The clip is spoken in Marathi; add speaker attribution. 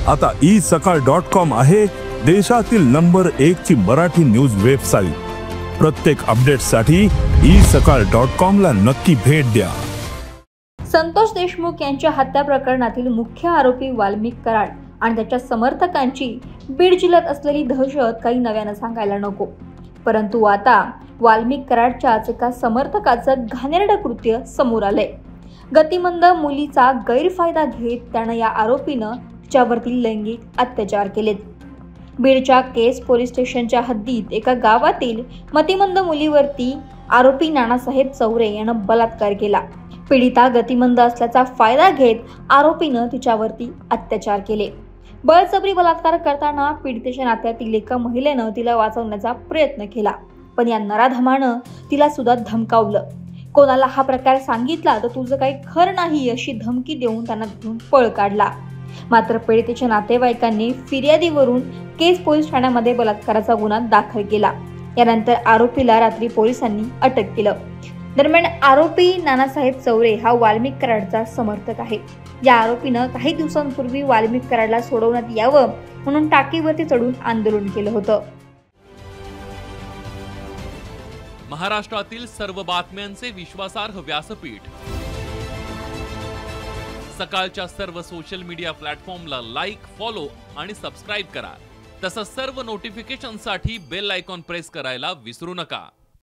Speaker 1: आता isakal.com आहे देशातील नंबर 1 ची मराठी न्यूज वेबसाईट। प्रत्येक अपडेटसाठी isakal.com ला नक्की भेट द्या।
Speaker 2: संतोष देशमुख यांच्या हत्या प्रकरणातील मुख्य आरोपी वाल्मिक कराड आणि त्याच्या समर्थकांची बीड जिल्ह्यात असलेली दहशत काही नव्यानं सांगायला नको, परंतु आता वाल्मिक कराडच्याच एका समर्थकाचं घाणेरडं कृत्य समोर आलंय। गतिमंद मुलीचा गैरफायदा घेत त्यानं या आरोपीनं तिच्यावरती लैंगिक अत्याचार केलेत। बीडच्या केस पोलीस स्टेशनच्या हद्दीत एका गावातील मतिमंद मुलीवरती आरोपी नानासाहेब चौरे यानं बलात्कार केला। पीडिता गतिमंद असल्याचा फायदा घेत आरोपीनं तिच्यावरती अत्याचार केले। बळजबरी बलात्कार करताना पीडितेच्या नात्यातील एका महिलेनं तिला वाचवण्याचा प्रयत्न केला, पण या नराधमानं तिला सुद्धा धमकावलं। कोणाला हा प्रकार सांगितला तर तुझं काही खरं नाही अशी धमकी देऊन त्यांना तिथून पळ काढला। मात्र पीडितेच्या नातेवाईकांनी फिर्यादीवरून केस पोलीस ठाण्यामध्ये बलात्काराचा गुन्हा दाखल केला। यानंतर आरोपीला रात्री पोलिसांनी अटक केलं। दरम्यान आरोपी नानासाहेब चौरे हा वाल्मिक कराडचा समर्थक आहे। या आरोपीनं काही दिवसांपूर्वी वाल्मिक कराडला सोडवण्यात यावं म्हणून टाकीवरती चढून आंदोलन केलं होतं।
Speaker 3: महाराष्ट्रातील सर्व बातम्यांचे विश्वासार्ह व्यासपीठ, सकाळच्या सर्व सोशल मीडिया प्लॅटफॉर्मला लाईक, फॉलो आणि सबस्क्राईब करा। तसंच सर्व नोटिफिकेशनसाठी बेल आयकॉन प्रेस करायला विसरू नका।